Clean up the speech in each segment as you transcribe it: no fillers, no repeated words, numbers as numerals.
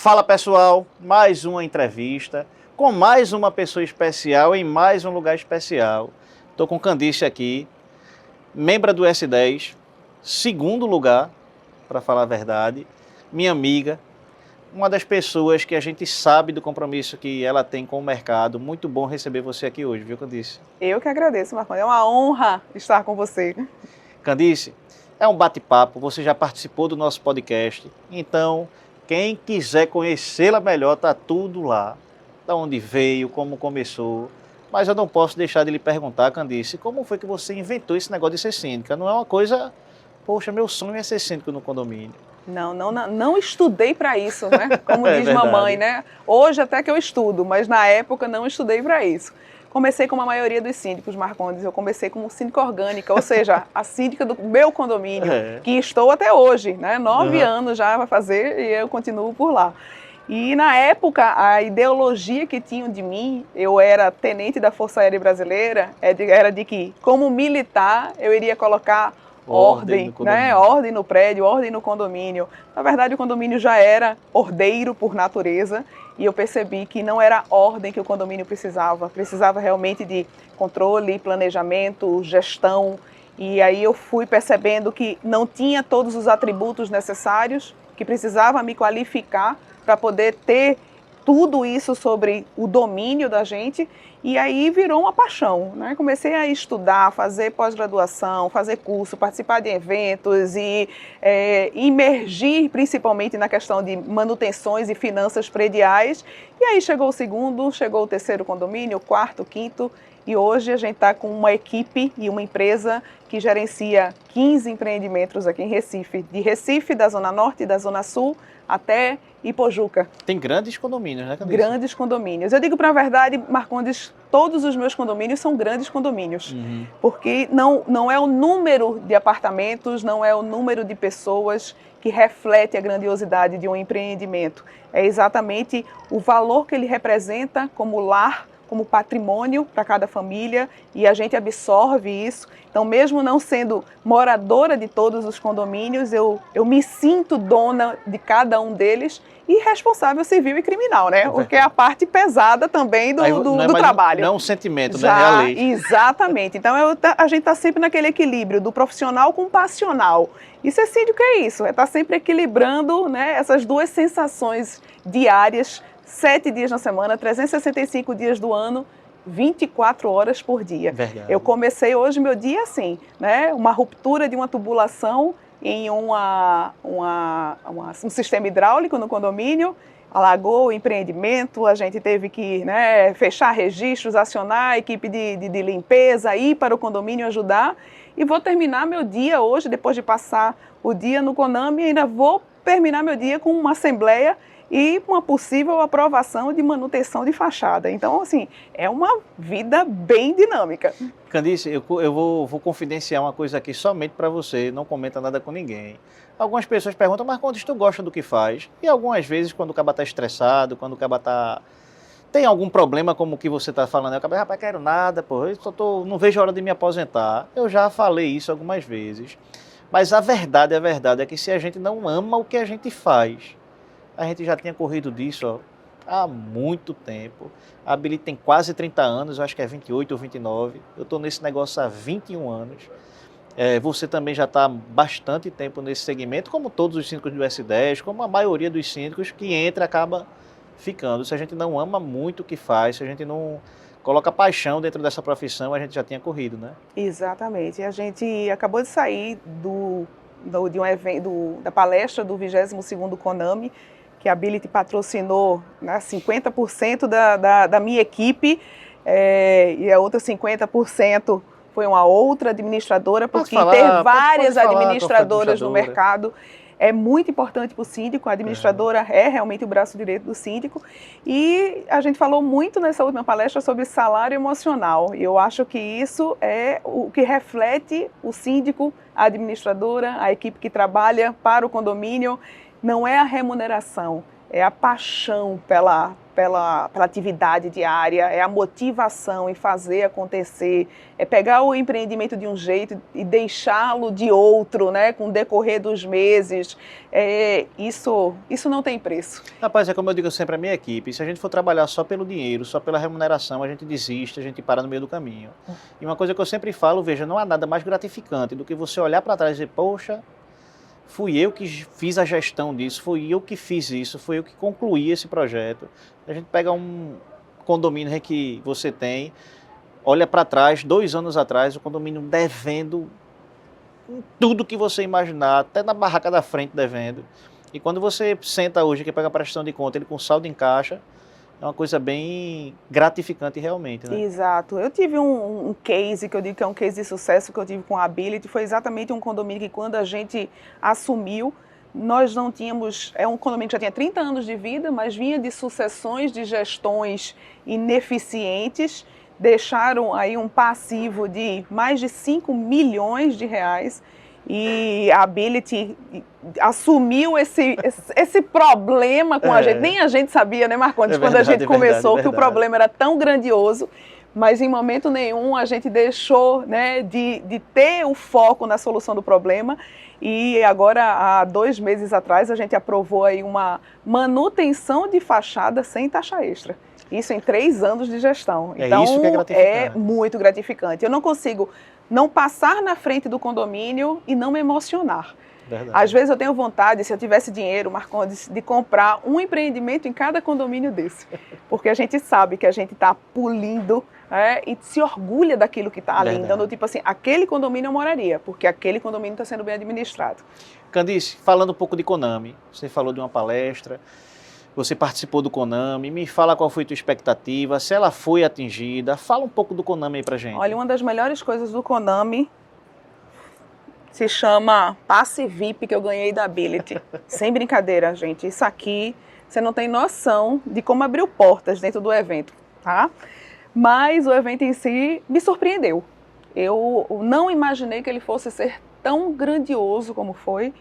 Fala pessoal, mais uma entrevista com mais uma pessoa especial em mais um lugar especial. Estou com Candice aqui, membro do S10, segundo lugar, para falar a verdade, minha amiga, uma das pessoas que a gente sabe do compromisso que ela tem com o mercado. Muito bom receber você aqui hoje, viu, Candice? Eu que agradeço, Marconi. É uma honra estar com você. Candice, é um bate-papo, você já participou do nosso podcast, então quem quiser conhecê-la melhor, está tudo lá, da onde veio, como começou. Mas eu não posso deixar de lhe perguntar, Candice, como foi que você inventou esse negócio de ser síndica? Não é uma coisa, poxa, meu sonho é ser síndico no condomínio. Não estudei para isso, né? Como É diz verdade. mamãe, né? Hoje até que eu estudo, mas na época não estudei para isso. Comecei como a maioria dos síndicos, Marcondes, eu comecei como síndica orgânica, ou seja, a síndica do meu condomínio, que estou até hoje, né? 9 anos já vai fazer e eu continuo por lá. E na época, a ideologia que tinham de mim, eu era tenente da Força Aérea Brasileira, era de que, como militar, eu iria colocar ordem, né? Ordem no prédio, ordem no condomínio. Na verdade, o condomínio já era ordeiro por natureza e eu percebi que não era ordem que o condomínio precisava realmente de controle, planejamento, gestão. E aí eu fui percebendo que não tinha todos os atributos necessários, que precisava me qualificar para poder ter tudo isso sobre o domínio da gente, e aí virou uma paixão, né? Comecei a estudar, fazer pós-graduação, fazer curso, participar de eventos e imergir principalmente na questão de manutenções e finanças prediais. E aí chegou o segundo, chegou o terceiro condomínio, o quarto, o quinto, e hoje a gente está com uma equipe e uma empresa que gerencia 15 empreendimentos aqui em Recife, de Recife, da Zona Norte e da Zona Sul, até Ipojuca. Tem grandes condomínios, né, Candice? Grandes condomínios. Eu digo para a verdade, Marcondes, todos os meus condomínios são grandes condomínios. Porque não é o número de apartamentos, não é o número de pessoas que reflete a grandiosidade de um empreendimento. É exatamente o valor que ele representa como lar, como patrimônio para cada família, e a gente absorve isso. Então, mesmo não sendo moradora de todos os condomínios, eu me sinto dona de cada um deles e responsável civil e criminal, né? Porque é a parte pesada também do trabalho. Não é um sentimento, né? É a lei. Exatamente. Então, a gente está sempre naquele equilíbrio do profissional com o passional. E ser síndico é isso, é estar sempre equilibrando, né, essas duas sensações diárias, 7 dias na semana, 365 dias do ano, 24 horas por dia. Verdade. Eu comecei hoje meu dia assim, né? Uma ruptura de uma tubulação em um sistema hidráulico no condomínio, alagou o empreendimento, a gente teve que, né, fechar registros, acionar a equipe de limpeza, ir para o condomínio ajudar. E vou terminar meu dia hoje, depois de passar o dia no Conami, ainda vou terminar meu dia com uma assembleia e uma possível aprovação de manutenção de fachada. Então, assim, é uma vida bem dinâmica. Candice, eu vou confidenciar uma coisa aqui somente para você, não comenta nada com ninguém. Algumas pessoas perguntam, mas quando tu gosta do que faz? E algumas vezes, quando o caba está estressado, quando o caba tem algum problema como o que você está falando, eu acabei, rapaz, quero nada, pô, não vejo a hora de me aposentar. Eu já falei isso algumas vezes. Mas a verdade é que se a gente não ama o que a gente faz, a gente já tinha corrido disso há muito tempo. A Billy tem quase 30 anos, eu acho que é 28 ou 29. Eu estou nesse negócio há 21 anos. Você também já está há bastante tempo nesse segmento, como todos os síndicos do S10, como a maioria dos síndicos que entra acaba ficando. Se a gente não ama muito o que faz, se a gente não coloca paixão dentro dessa profissão, a gente já tinha corrido, né? Exatamente. A gente acabou de sair de um evento, da palestra do 22º Conami, que a Ability patrocinou, né, 50% da minha equipe, e a outra 50% foi uma outra administradora, porque ter várias administradoras no mercado é muito importante para o síndico. A administradora é realmente o braço direito do síndico. E a gente falou muito nessa última palestra sobre salário emocional. E eu acho que isso é o que reflete o síndico, a administradora, a equipe que trabalha para o condomínio. Não é a remuneração, é a paixão pela atividade diária, é a motivação em fazer acontecer, é pegar o empreendimento de um jeito e deixá-lo de outro, né, com o decorrer dos meses. Isso não tem preço. Rapaz, é como eu digo sempre à minha equipe, se a gente for trabalhar só pelo dinheiro, só pela remuneração, a gente desiste, a gente para no meio do caminho. E uma coisa que eu sempre falo, veja, não há nada mais gratificante do que você olhar para trás e dizer, poxa, fui eu que fiz a gestão disso, fui eu que fiz isso, fui eu que concluí esse projeto. A gente pega um condomínio que você tem, olha para trás, 2 anos atrás, o condomínio devendo tudo que você imaginar, até na barraca da frente devendo. E quando você senta hoje, que pega a prestação de conta, ele com saldo em caixa, é uma coisa bem gratificante realmente, né? Exato. Eu tive um case, que eu digo que é um case de sucesso que eu tive com a Ability, foi exatamente um condomínio que quando a gente assumiu, nós não tínhamos, é um condomínio que já tinha 30 anos de vida, mas vinha de sucessões de gestões ineficientes, deixaram aí um passivo de mais de 5 milhões de reais, e a Ability assumiu esse problema com a gente. Nem a gente sabia, né, Marcondes, quando a gente começou, que o problema era tão grandioso, mas em momento nenhum a gente deixou, né, de ter o foco na solução do problema. E agora, há 2 meses atrás, a gente aprovou aí uma manutenção de fachada sem taxa extra. Isso em 3 anos de gestão. Então, isso que é gratificante. É muito gratificante. Eu não consigo não passar na frente do condomínio e não me emocionar. Verdade. Às vezes eu tenho vontade, se eu tivesse dinheiro, Marcondes, de comprar um empreendimento em cada condomínio desse. Porque a gente sabe que a gente está pulindo, e se orgulha daquilo que está ali. Então, tipo assim, aquele condomínio eu moraria, porque aquele condomínio está sendo bem administrado. Candice, falando um pouco de Konami, você falou de uma palestra, você participou do Konami, me fala qual foi a tua expectativa, se ela foi atingida, fala um pouco do Konami aí pra gente. Olha, uma das melhores coisas do Konami se chama passe VIP que eu ganhei da Ability. Sem brincadeira, gente, isso aqui, você não tem noção de como abriu portas dentro do evento, tá? Mas o evento em si me surpreendeu. Eu não imaginei que ele fosse ser tão grandioso como foi.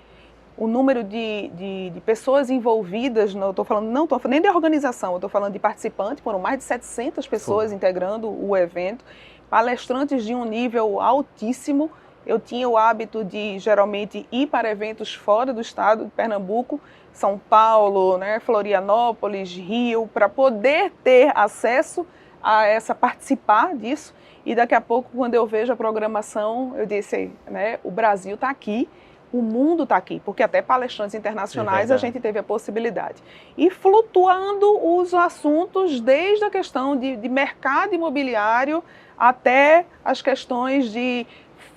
O número de pessoas envolvidas, não estou falando nem de organização, eu estou falando de participantes, foram mais de 700 pessoas integrando o evento, palestrantes de um nível altíssimo. Eu tinha o hábito de, geralmente, ir para eventos fora do estado de Pernambuco, São Paulo, né, Florianópolis, Rio, para poder ter acesso a participar disso. E daqui a pouco, quando eu vejo a programação, eu disse, né, o Brasil está aqui, o mundo está aqui, porque até palestrantes internacionais a gente teve a possibilidade. E flutuando os assuntos, desde a questão de mercado imobiliário até as questões de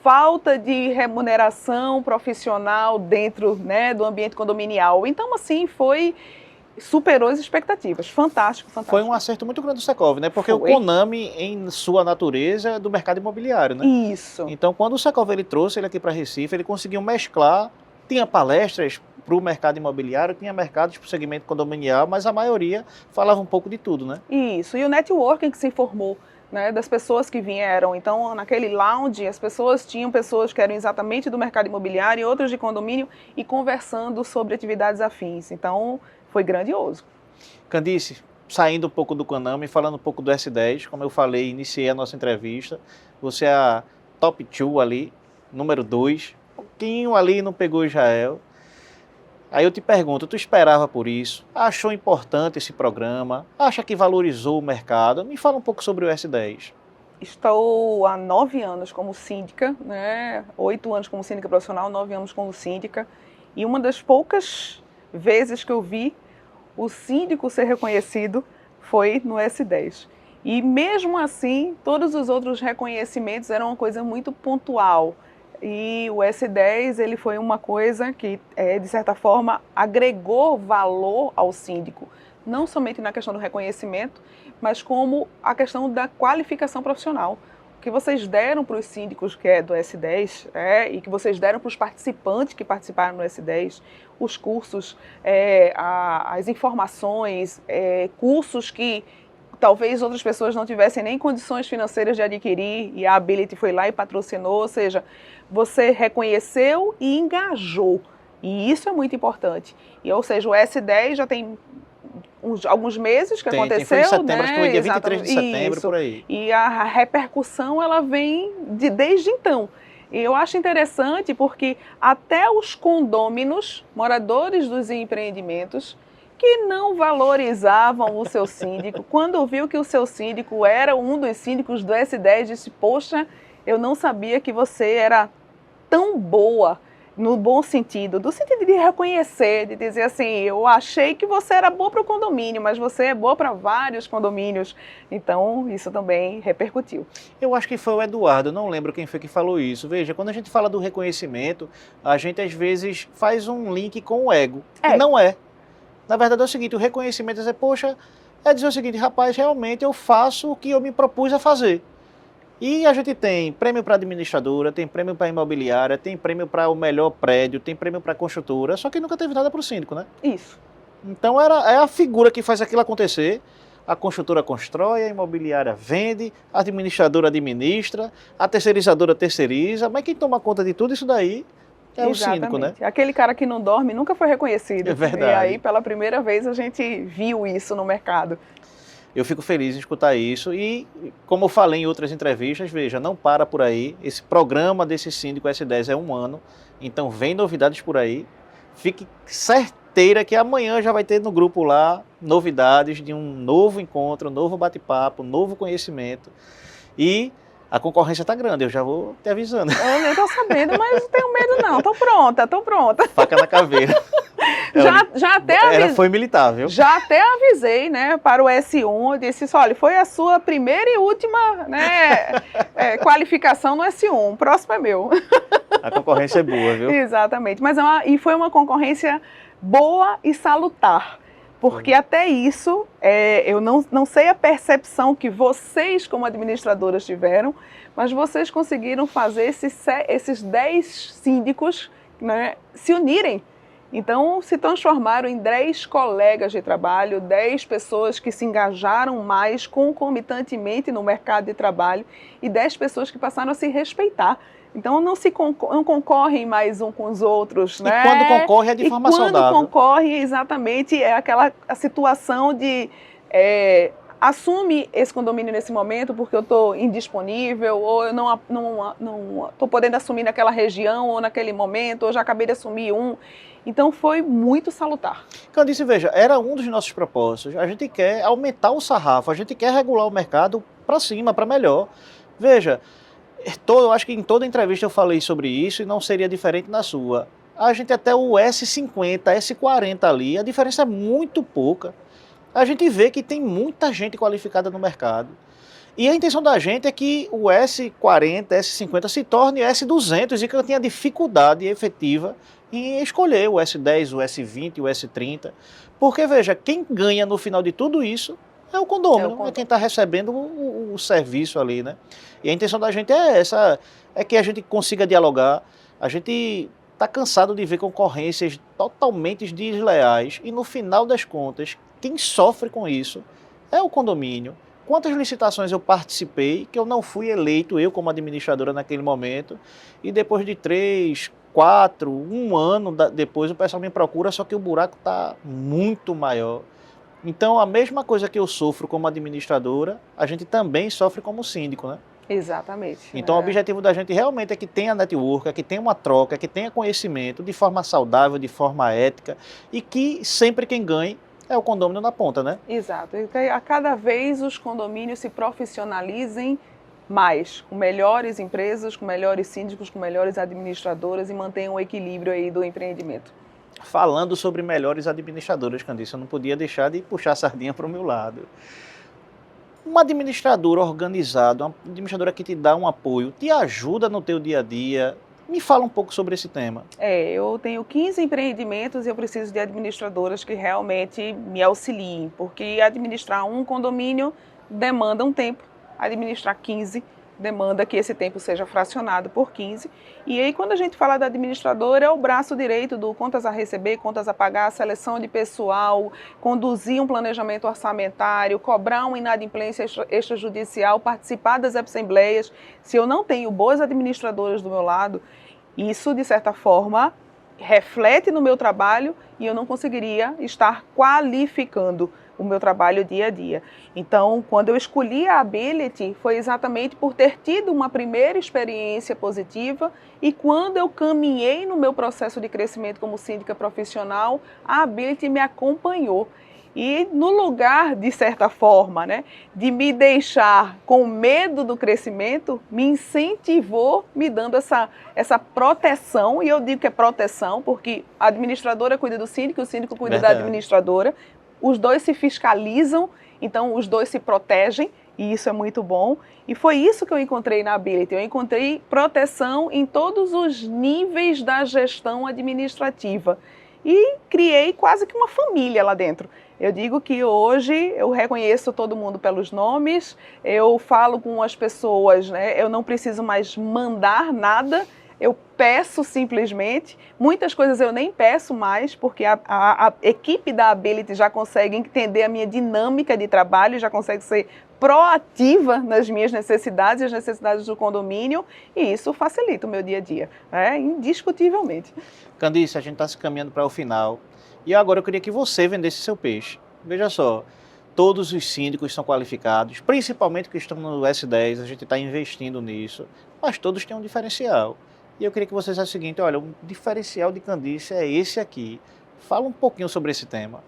falta de remuneração profissional dentro, né, do ambiente condominial. Então, assim, superou as expectativas. Fantástico, fantástico. Foi um acerto muito grande do Secov, né? Porque o Konami, em sua natureza, é do mercado imobiliário, né? Isso. Então, quando o Secov ele trouxe ele aqui para Recife, ele conseguiu mesclar, tinha palestras para o mercado imobiliário, tinha mercados para o segmento condominial, mas a maioria falava um pouco de tudo, né? Isso. E o networking que se formou, né, das pessoas que vieram. Então, naquele lounge, tinham pessoas que eram exatamente do mercado imobiliário e outras de condomínio e conversando sobre atividades afins. Então, foi grandioso. Candice, saindo um pouco do Konami, falando um pouco do S10, como eu falei, iniciei a nossa entrevista, você é a top 2 ali, número 2, um pouquinho ali não pegou Israel. Aí eu te pergunto, tu esperava por isso? Achou importante esse programa? Acha que valorizou o mercado? Me fala um pouco sobre o S10. Estou há 9 anos como síndica, né? 8 anos como síndica profissional, 9 anos como síndica. E uma das poucas vezes que eu vi o síndico ser reconhecido foi no S10. E mesmo assim, todos os outros reconhecimentos eram uma coisa muito pontual. E o S10 ele foi uma coisa que, de certa forma, agregou valor ao síndico. Não somente na questão do reconhecimento, mas como a questão da qualificação profissional. O que vocês deram para os síndicos, que é do S10, e que vocês deram para os participantes que participaram no S10, os cursos, as informações, cursos que talvez outras pessoas não tivessem nem condições financeiras de adquirir, e a Ability foi lá e patrocinou, ou seja, você reconheceu e engajou, e isso é muito importante. E, ou seja, o S10 já tem alguns meses que aconteceu, foi em setembro, né? acho que foi dia 23 de setembro, Isso. por aí. E a repercussão, ela vem desde então. E eu acho interessante porque até os condôminos, moradores dos empreendimentos, que não valorizavam o seu síndico, quando viu que o seu síndico era um dos síndicos do S10, disse, poxa, eu não sabia que você era tão boa, no bom sentido, do sentido de reconhecer, de dizer assim, eu achei que você era boa para o condomínio, mas você é boa para vários condomínios. Então, isso também repercutiu. Eu acho que foi o Eduardo, não lembro quem foi que falou isso. Veja, quando a gente fala do reconhecimento, a gente às vezes faz um link com o ego, que não é. Na verdade é o seguinte, o reconhecimento é dizer, poxa, é dizer o seguinte, rapaz, realmente eu faço o que eu me propus a fazer. E a gente tem prêmio para administradora, tem prêmio para imobiliária, tem prêmio para o melhor prédio, tem prêmio para construtora, só que nunca teve nada para o síndico, né? Isso. Então é a figura que faz aquilo acontecer. A construtora constrói, a imobiliária vende, a administradora administra, a terceirizadora terceiriza, mas quem toma conta de tudo isso daí é o síndico, né? Aquele cara que não dorme nunca foi reconhecido. É verdade. E aí, pela primeira vez, a gente viu isso no mercado. Eu fico feliz em escutar isso e, como eu falei em outras entrevistas, veja, não para por aí. Esse programa desse síndico S10 é 1 ano, então vem novidades por aí. Fique certeira que amanhã já vai ter no grupo lá novidades de um novo encontro, um novo bate-papo, um novo conhecimento. E a concorrência está grande, eu já vou te avisando. Eu nem estou sabendo, mas não tenho medo não, estou pronta, estou pronta. Faca na caveira. Já até avisei. Ela foi militar, viu? Já até avisei, né, para o S1, eu disse, olha, foi a sua primeira e última, né, qualificação no S1, o próximo é meu. A concorrência é boa, viu? Exatamente, mas e foi uma concorrência boa e salutar, porque até isso, eu não sei a percepção que vocês como administradoras tiveram, mas vocês conseguiram fazer esses 10 síndicos, né, se unirem. Então, se transformaram em 10 colegas de trabalho, 10 pessoas que se engajaram mais concomitantemente no mercado de trabalho e 10 pessoas que passaram a se respeitar. Então, não concorrem mais um com os outros, né? E quando concorre é de forma saudável. Quando concorre, exatamente, é a situação de... assume esse condomínio nesse momento porque eu estou indisponível, ou eu não estou podendo assumir naquela região ou naquele momento, ou já acabei de assumir um. Então foi muito salutar. Candice, veja, era um dos nossos propósitos. A gente quer aumentar o sarrafo, a gente quer regular o mercado para cima, para melhor. Veja, eu acho que em toda entrevista eu falei sobre isso e não seria diferente na sua. A gente até o S50, S40 ali, a diferença é muito pouca. A gente vê que tem muita gente qualificada no mercado. E a intenção da gente é que o S40, S50 se torne S200 e que eu tenha dificuldade efetiva em escolher o S10, o S20, o S30. Porque, veja, quem ganha no final de tudo isso é o condômino, é quem está recebendo o serviço ali, né? E a intenção da gente é essa, é que a gente consiga dialogar. A gente está cansado de ver concorrências totalmente desleais e, no final das contas, quem sofre com isso é o condomínio. Quantas licitações eu participei que eu não fui eleito, eu como administradora naquele momento, e depois de 3, 4, 1 ano depois o pessoal me procura, só que o buraco está muito maior. Então a mesma coisa que eu sofro como administradora, a gente também sofre como síndico, né? Exatamente. Então o objetivo da gente realmente é que tenha network, é que tenha uma troca, é que tenha conhecimento de forma saudável, de forma ética, e que sempre quem ganhe é o condomínio na ponta, né? Exato. Então, a cada vez os condomínios se profissionalizem mais, com melhores empresas, com melhores síndicos, com melhores administradoras e mantenham o equilíbrio aí do empreendimento. Falando sobre melhores administradoras, Candice, eu não podia deixar de puxar a sardinha para o meu lado. Uma administradora organizada, uma administradora que te dá um apoio, te ajuda no teu dia a dia. Me fala um pouco sobre esse tema. Eu tenho 15 empreendimentos e eu preciso de administradoras que realmente me auxiliem, porque administrar um condomínio demanda um tempo, administrar 15 demanda que esse tempo seja fracionado por 15. E aí, quando a gente fala da administradora, é o braço direito do contas a receber, contas a pagar, seleção de pessoal, conduzir um planejamento orçamentário, cobrar uma inadimplência extrajudicial, participar das assembleias. Se eu não tenho boas administradoras do meu lado, isso, de certa forma, reflete no meu trabalho e eu não conseguiria estar qualificando o meu trabalho dia a dia. Então, quando eu escolhi a Ability, foi exatamente por ter tido uma primeira experiência positiva e quando eu caminhei no meu processo de crescimento como síndica profissional, a Ability me acompanhou. E no lugar, de certa forma, né, de me deixar com medo do crescimento, me incentivou, me dando essa proteção, e eu digo que é proteção, porque a administradora cuida do síndico, o síndico cuida da administradora, os dois se fiscalizam, então os dois se protegem, e isso é muito bom. E foi isso que eu encontrei na Ability, eu encontrei proteção em todos os níveis da gestão administrativa. E criei quase que uma família lá dentro. Eu digo que hoje eu reconheço todo mundo pelos nomes, eu falo com as pessoas, né? Eu não preciso mais mandar nada, eu peço simplesmente. Muitas coisas eu nem peço mais, porque a equipe da Ability já consegue entender a minha dinâmica de trabalho, já consegue ser proativa nas minhas necessidades e as necessidades do condomínio, e isso facilita o meu dia a dia, indiscutivelmente. Candice, a gente está se caminhando para o final, e agora eu queria que você vendesse seu peixe. Veja só, todos os síndicos são qualificados, principalmente que estão no S10, a gente está investindo nisso, mas todos têm um diferencial. E eu queria que você dissesse o seguinte, olha, o diferencial de Candice é esse aqui. Fala um pouquinho sobre esse tema.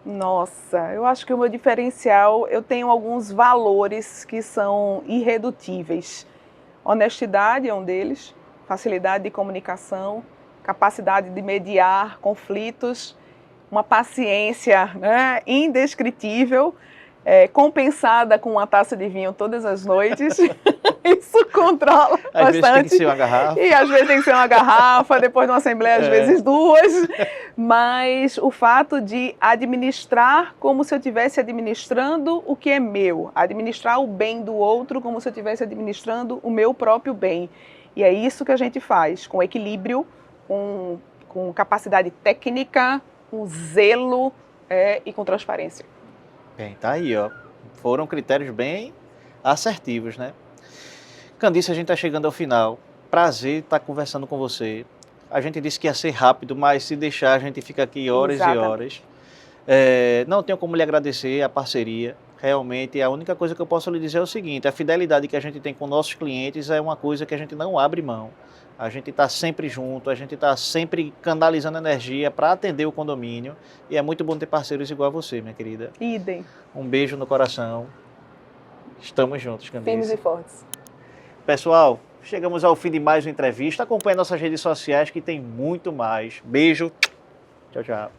Nossa, eu acho que o meu diferencial, eu tenho alguns valores que são irredutíveis. Honestidade é um deles, facilidade de comunicação, capacidade de mediar conflitos, uma paciência, né, indescritível, compensada com uma taça de vinho todas as noites. Isso controla bastante. Às vezes tem que ser uma garrafa. E às vezes tem que ser uma garrafa, depois de uma assembleia, às vezes duas. Mas o fato de administrar como se eu estivesse administrando o que é meu. Administrar o bem do outro como se eu estivesse administrando o meu próprio bem. E é isso que a gente faz, com equilíbrio, com capacidade técnica, com zelo e com transparência. Bem, tá aí, ó. Foram critérios bem assertivos, né? Candice, a gente está chegando ao final. Prazer estar conversando com você. A gente disse que ia ser rápido, mas se deixar a gente fica aqui horas e horas. Não tenho como lhe agradecer a parceria. Realmente, a única coisa que eu posso lhe dizer é o seguinte, a fidelidade que a gente tem com nossos clientes é uma coisa que a gente não abre mão. A gente está sempre junto, a gente está sempre canalizando energia para atender o condomínio. E é muito bom ter parceiros igual a você, minha querida. Idem. Um beijo no coração. Estamos juntos, Candice. Firmes e fortes. Pessoal, chegamos ao fim de mais uma entrevista. Acompanhe nossas redes sociais que tem muito mais. Beijo. Tchau, tchau.